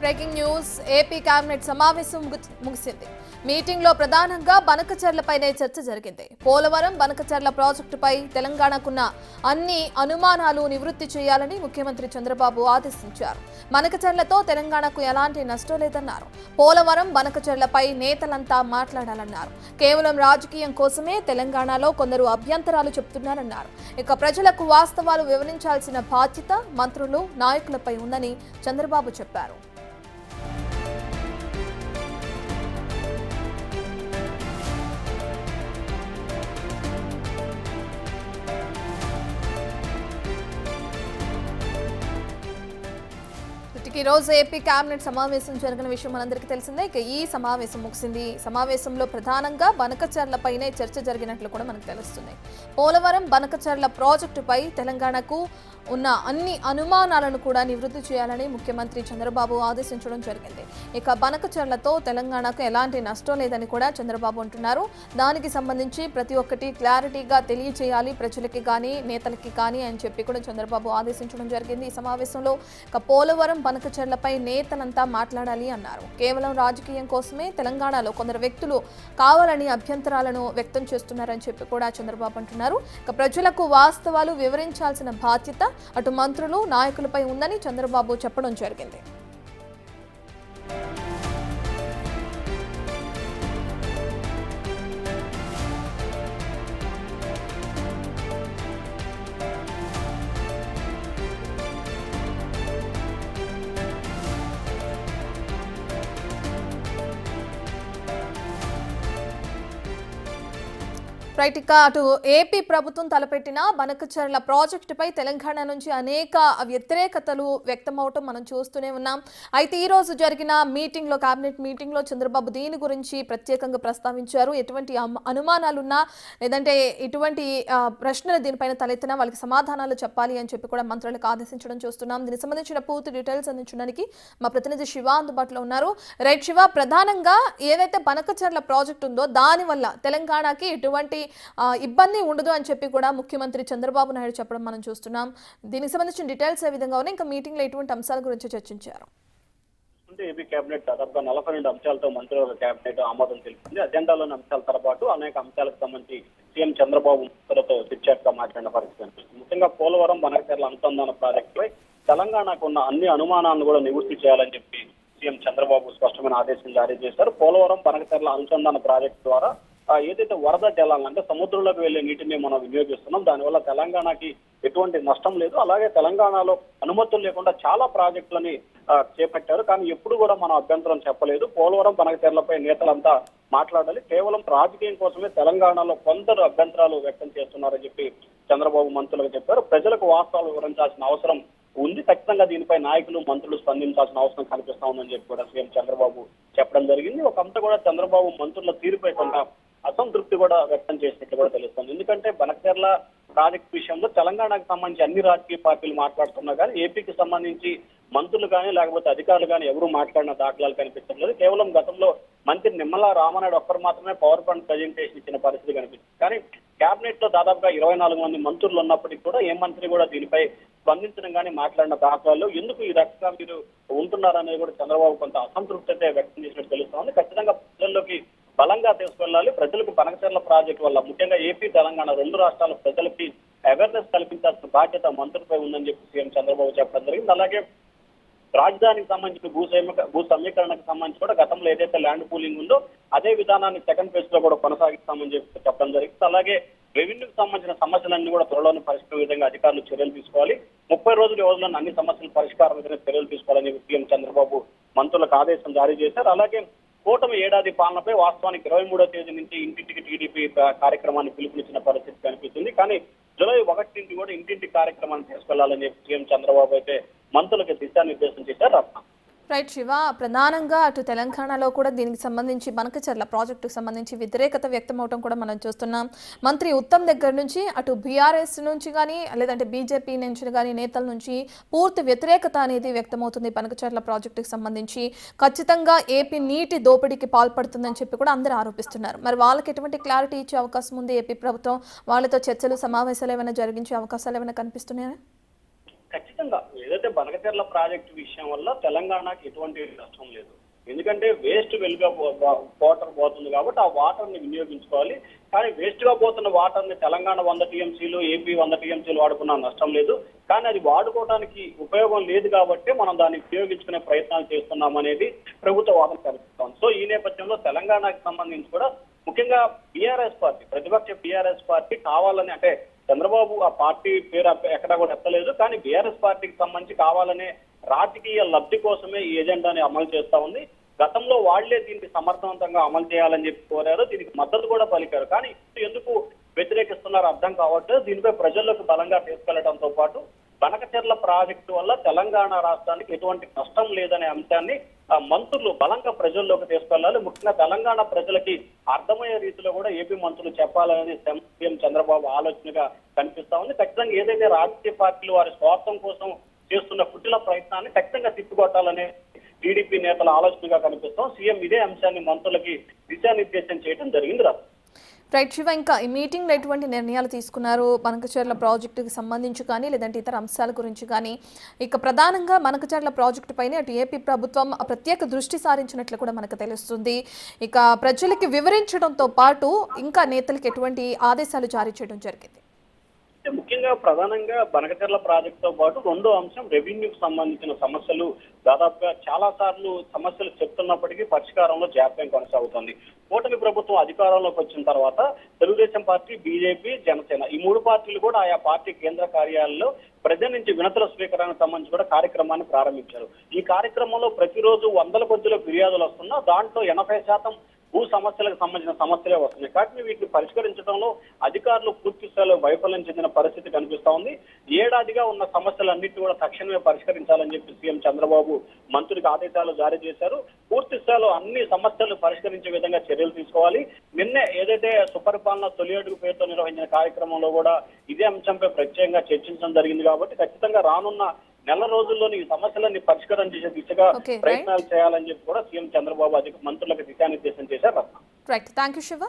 Breaking news AP cabinet సమావేశం ముగిసింది. Meeting లో ప్రధానంగా బనకచర్లపైనే చర్చ జరిగింది. పోలవరం బనకచర్ల ప్రాజెక్టుపై తెలంగాణకున్న అన్ని అనుమానాలు నివృత్తి చేయాలని ముఖ్యమంత్రి చంద్రబాబు ఆదేశించారు. బనకచర్లతో తెలంగాణకు ఎలాంటి నష్టం లేదన్నారు. పోలవరం బనకచర్లపై నేతలంతా మాట్లాడాలన్నారు. కేవలం రాజకీయం కోసమే తెలంగాణలో కొందరు అభ్యంతరాలు చెబుతున్నారన్నారు. ఇక ప్రజలకు వాస్తవాలు వివరించాల్సిన బాధ్యత మంత్రులు నాయకులపై ఉందని చంద్రబాబు చెప్పారు. ఈ రోజు ఏపీ కేబినెట్ సమావేశం జరిగిన విషయం మనందరికీ తెలిసిందే. ఇక ఈ సమావేశం ముగిసింది. సమావేశంలో ప్రధానంగా బనకచర్లపైనే చర్చ జరిగినట్లు కూడా మనకు తెలుస్తుంది. పోలవరం బనకచర్ల ప్రాజెక్టుపై తెలంగాణకు ఉన్న అన్ని అనుమానాలను కూడా నివృత్తి చేయాలని ముఖ్యమంత్రి చంద్రబాబు ఆదేశించడం జరిగింది. ఇక బనకచర్లతో తెలంగాణకు ఎలాంటి నష్టం లేదని కూడా చంద్రబాబు అంటున్నారు. దానికి సంబంధించి ప్రతి ఒక్కటి క్లారిటీగా తెలియచేయాలి ప్రజలకి కానీ నేతలకి కానీ అని చెప్పి కూడా చంద్రబాబు ఆదేశించడం జరిగింది. ఈ సమావేశంలో ఇక పోలవరం బనకచర్లపై నేతలంతా మాట్లాడాలి అన్నారు. కేవలం రాజకీయం కోసమే తెలంగాణలో కొందరు వ్యక్తులు కావాలని అభ్యంతరాలను వ్యక్తం చేస్తున్నారని చెప్పి కూడా చంద్రబాబు అంటున్నారు. ఇక ప్రజలకు వాస్తవాలు వివరించాల్సిన బాధ్యత అటు మంత్రులు నాయకులపై ఉందని చంద్రబాబు చెప్పడం జరిగింది. రైట్, ఇక అటు ఏపీ ప్రభుత్వం తలపెట్టిన బనకచర్ల ప్రాజెక్టుపై తెలంగాణ నుంచి అనేక వ్యతిరేకతలు వ్యక్తమవటం మనం చూస్తూనే ఉన్నాం. అయితే ఈ రోజు జరిగిన మీటింగ్లో కేబినెట్ మీటింగ్లో చంద్రబాబు దీని గురించి ప్రత్యేకంగా ప్రస్తావించారు. ఎటువంటి అనుమానాలున్నా లేదంటే ఇటువంటి ప్రశ్నలు దీనిపైన తలెత్తినా వాళ్ళకి సమాధానాలు చెప్పాలి అని చెప్పి కూడా మంత్రులకు ఆదేశించడం చూస్తున్నాం. దీనికి సంబంధించిన పూర్తి డీటెయిల్స్ అందించడానికి మా ప్రతినిధి శివ అందుబాటులో ఉన్నారు. రైట్ శివ, ప్రధానంగా ఏదైతే బనకచర్ల ప్రాజెక్ట్ ఉందో దానివల్ల తెలంగాణకి ఎటువంటి ఇబ్బంది ఉండదు అని చెప్పి కూడా ముఖ్యమంత్రి చంద్రబాబు నాయుడు చెప్పడం మనం చూస్తున్నాం. దీనికి సంబంధించిన డీటెయిల్స్ ఏ విధంగా ఉన్నాయి, ఇంకా మీటింగ్ లో ఎటువంటి అంశాల గురించి చర్చించారు? ఏపీ కేబినెట్ దాదాపుగా 42 అంశాలతో మంత్రుల కేబినెట్ ఆమోదం తెలిపింది. అజెండాలోని అంశాలతో పాటు అనేక అంశాలకు సంబంధించి సీఎం చంద్రబాబు మంత్రులతో చిట్చాట్గా మాట్లాడిన పరిస్థితి అనిపిస్తుంది. ముఖ్యంగా పోలవరం బనకచర్ల అనుసంధాన ప్రాజెక్టుపై తెలంగాణకు ఉన్న అన్ని అనుమానాలను కూడా నివృత్తి చేయాలని చెప్పి సీఎం చంద్రబాబు స్పష్టమైన ఆదేశం జారీ చేశారు. పోలవరం బనకచర్ల అనుసంధాన ప్రాజెక్టు ద్వారా ఏదైతే వరద జలాలను అంటే సముద్రంలోకి వెళ్లే నీటిని మనం వినియోగిస్తున్నాం, దానివల్ల తెలంగాణకి ఎటువంటి నష్టం లేదు. అలాగే తెలంగాణలో అనుమతులు లేకుండా చాలా ప్రాజెక్టులని చేపట్టారు, కానీ ఎప్పుడు కూడా మనం అభ్యంతరం చెప్పలేదు. పోలవరం బనకచర్లపై నేతలంతా మాట్లాడాలి, కేవలం రాజకీయం కోసమే తెలంగాణలో కొందరు అభ్యంతరాలు వ్యక్తం చేస్తున్నారని చెప్పి చంద్రబాబు మంత్రులకు చెప్పారు. ప్రజలకు వాస్తవాలు వివరించాల్సిన అవసరం ఉంది, ఖచ్చితంగా దీనిపై నాయకులు మంత్రులు స్పందించాల్సిన అవసరం కనిపిస్తా ఉందని చెప్పి కూడా సీఎం చంద్రబాబు చెప్పడం జరిగింది. ఒక అంతా కూడా చంద్రబాబు మంత్రుల తీరుపై కొంత అసంతృప్తి కూడా వ్యక్తం చేసినట్లు కూడా తెలుస్తుంది. ఎందుకంటే బనకచర్ల ప్రాజెక్టు విషయంలో తెలంగాణకు సంబంధించి అన్ని రాజకీయ పార్టీలు మాట్లాడుతున్నా కానీ ఏపీకి సంబంధించి మంత్రులు కానీ లేకపోతే అధికారులు కానీ ఎవరు మాట్లాడిన దాఖలాలు కనిపించడం లేదు. కేవలం గతంలో మంత్రి నిమ్మల రామనాయుడు ఒక్కరు మాత్రమే పవర్ పాయింట్ ప్రజెంటేషన్ ఇచ్చిన పరిస్థితి కనిపిస్తుంది. కానీ కేబినెట్ లో దాదాపుగా 24 మంది మంత్రులు ఉన్నప్పటికీ కూడా ఏ మంత్రి కూడా దీనిపై స్పందించడం కానీ మాట్లాడిన దాఖలాలు ఎందుకు ఈ రకంగా మీరు ఉంటున్నారనేది కూడా చంద్రబాబు కొంత అసంతృప్తి అయితే వ్యక్తం చేసినట్టు తెలుస్తోంది. ఖచ్చితంగా ప్రజల్లోకి బలంగా తీసుకెళ్లాలి. ప్రజలకు బనకచర్ల ప్రాజెక్టు వల్ల ముఖ్యంగా ఏపీ తెలంగాణ రెండు రాష్ట్రాల ప్రజలకి అవేర్నెస్ కల్పించాల్సిన బాధ్యత మంత్రులపై ఉందని చెప్పి సీఎం చంద్రబాబు చెప్పడం జరిగింది. అలాగే రాజధానికి సంబంధించిన భూ సమీకరణకు సంబంధించి కూడా గతంలో ఏదైతే ల్యాండ్ పూలింగ్ ఉందో అదే విధానాన్ని సెకండ్ ఫేజ్ లో కూడా కొనసాగిస్తామని చెప్పి చెప్పడం జరిగింది. అలాగే రెవెన్యూకి సంబంధించిన సమస్యలన్నీ కూడా త్వరలోనే పరిష్కరించే విధంగా అధికారులు చర్యలు తీసుకోవాలి. 30 రోజుల వ్యవధిలో అన్ని సమస్యల పరిష్కారం విధంగా చర్యలు తీసుకోవాలని సీఎం చంద్రబాబు మంత్రులకు ఆదేశం జారీ చేశారు. అలాగే కూటమి ఏడాది పాలనపై వాస్తవానికి 23వ తేదీ నుంచి ఇంటింటికి టీడీపీ కార్యక్రమాన్ని పిలుపునిచ్చిన పరిస్థితి కనిపిస్తుంది. కానీ జూలై 1 నుంచి కూడా ఇంటింటి కార్యక్రమాన్ని తీసుకెళ్లాలని సీఎం చంద్రబాబు అయితే మంత్రులకు దిశానిర్దేశం చేశారు. రత్న రైట్ శివ, ప్రధానంగా అటు తెలంగాణలో కూడా దీనికి సంబంధించి బనకచర్ల ప్రాజెక్టుకు సంబంధించి వ్యతిరేకత వ్యక్తం అవడం కూడా మనం చూస్తున్నాం. మంత్రి ఉత్తమ్ దగ్గర నుంచి అటు బీఆర్ఎస్ నుంచి కానీ లేదంటే బీజేపీ నుంచి కానీ నేతల నుంచి పూర్తి వ్యతిరేకత అనేది వ్యక్తమవుతుంది. బనకచర్ల ప్రాజెక్టుకు సంబంధించి ఖచ్చితంగా ఏపీ నీటి దోపిడీకి పాల్పడుతుందని చెప్పి కూడా అందరూ ఆరోపిస్తున్నారు. మరి వాళ్ళకి ఎటువంటి క్లారిటీ ఇచ్చే అవకాశం ఉంది ఏపీ ప్రభుత్వం? వాళ్ళతో చర్చలు సమావేశాలు ఏమైనా జరిగించే అవకాశాలు ఏమైనా కనిపిస్తున్నాయా? ఖచ్చితంగా ఏదైతే బనకచెర్ల ప్రాజెక్టు విషయం వల్ల తెలంగాణకి ఎటువంటి నష్టం లేదు. ఎందుకంటే వేస్ట్ వెలుగా వాటర్ పోతుంది కాబట్టి ఆ వాటర్ ని వినియోగించుకోవాలి. కానీ వేస్ట్ గా పోతున్న వాటర్ ని తెలంగాణ 100 టీఎంసీలు, ఏపీ 100 టీఎంసీలు వాడుకున్నా నష్టం లేదు. కానీ అది వాడుకోవడానికి ఉపయోగం లేదు కాబట్టి మనం దాన్ని వినియోగించుకునే ప్రయత్నాలు చేస్తున్నాం అనేది ప్రభుత్వ వాదన కనిపిస్తోంది. సో ఈ నేపథ్యంలో తెలంగాణకి సంబంధించి కూడా ముఖ్యంగా బీఆర్ఎస్ పార్టీ, ప్రతిపక్ష బీఆర్ఎస్ పార్టీ కావాలని, అంటే చంద్రబాబు ఆ పార్టీ పేరు ఎక్కడా కూడా ఎత్తలేదు, కానీ బీఆర్ఎస్ పార్టీకి సంబంధించి కావాలనే రాజకీయ లబ్ధి కోసమే ఈ ఎజెండాని అమలు చేస్తా ఉంది. గతంలో వాళ్లే దీనికి సమర్థవంతంగా అమలు చేయాలని చెప్పి కోరారు, దీనికి మద్దతు కూడా పలికారు. కానీ ఇప్పుడు ఎందుకు వ్యతిరేకిస్తున్నారో అర్థం కావట్లేదు. దీనిపై ప్రజల్లోకి బలంగా తీసుకెళ్లడంతో పాటు బనకచెర్ల ప్రాజెక్టు వల్ల తెలంగాణ రాష్ట్రానికి ఎటువంటి నష్టం లేదనే అంశాన్ని మంత్రులు బలంగా ప్రజల్లోకి తీసుకెళ్లాలి. ముఖ్యంగా తెలంగాణ ప్రజలకి అర్థమయ్యే రీతిలో కూడా ఏపీ మంత్రులు చెప్పాలనేది సీఎం చంద్రబాబు ఆలోచనగా కనిపిస్తా ఉంది. ఖచ్చితంగా ఏదైతే రాజకీయ పార్టీలు వారి స్వార్థం కోసం చేస్తున్న కుటిల ప్రయత్నాన్ని ఖచ్చితంగా తిప్పికొట్టాలనే టీడీపీ నేతల ఆలోచనగా కనిపిస్తాం. సీఎం ఇదే అంశాన్ని మంత్రులకి దిశానిర్దేశం చేయడం జరిగింది. రైట్ శివ, ఇంకా ఈ మీటింగ్లో ఎటువంటి నిర్ణయాలు తీసుకున్నారు? బనకచెర్ల ప్రాజెక్టుకి సంబంధించి కానీ లేదంటే ఇతర అంశాల గురించి కానీ, ఇక ప్రధానంగా బనకచెర్ల ప్రాజెక్టు పైన అటు ఏపీ ప్రభుత్వం ప్రత్యేక దృష్టి సారించినట్లు కూడా మనకు తెలుస్తుంది. ఇక ప్రజలకి వివరించడంతో పాటు ఇంకా నేతలకు ఎటువంటి ఆదేశాలు జారీ చేయడం జరిగింది? ముఖ్యంగా ప్రధానంగా బనకచెర్ల ప్రాజెక్టుతో పాటు రెండో అంశం రెవెన్యూకి సంబంధించిన సమస్యలు దాదాపుగా చాలా సార్లు సమస్యలు చెప్తున్నప్పటికీ పరిష్కారంలో జాప్యం కొనసాగుతుంది. కూటమి ప్రభుత్వం అధికారంలోకి వచ్చిన తర్వాత తెలుగుదేశం పార్టీ, బీజేపీ, జనసేన ఈ మూడు పార్టీలు కూడా ఆయా పార్టీ కేంద్ర కార్యాలయాల్లో ప్రజల నుంచి వినతుల స్వీకరణకు సంబంధించి కూడా కార్యక్రమాన్ని ప్రారంభించారు. ఈ కార్యక్రమంలో ప్రతిరోజు వందల కొద్దిలో ఫిర్యాదులు వస్తున్నా దాంట్లో 80% భూ సమస్యలకు సంబంధించిన సమస్యలే వస్తున్నాయి. కాబట్టి వీటిని పరిష్కరించడంలో అధికారులు పూర్తి స్థాయిలో వైఫల్యం చెందిన పరిస్థితి కనిపిస్తా ఉంది. ఏడాదిగా ఉన్న సమస్యలన్నింటినీ కూడా తక్షణమే పరిష్కరించాలని చెప్పి సీఎం చంద్రబాబు మంత్రికి ఆదేశాలు జారీ చేశారు. పూర్తి స్థాయిలో అన్ని సమస్యలు పరిష్కరించే విధంగా చర్యలు తీసుకోవాలి. నిన్నే ఏదైతే సుపరిపాలన తొలి అడుగు పేరుతో నిర్వహించిన కార్యక్రమంలో కూడా ఇదే అంశంపై ప్రత్యేకంగా చర్చించడం జరిగింది. కాబట్టి ఖచ్చితంగా రానున్న నెల రోజుల్లోని ఈ సమస్యలన్నీ పరిష్కారం చేసే దిశగా ప్రయత్నాలు చేయాలని చెప్పి కూడా సీఎం చంద్రబాబు మంత్రులకు దిశానిర్దేశం చేశారు. Right, thank you Shiva.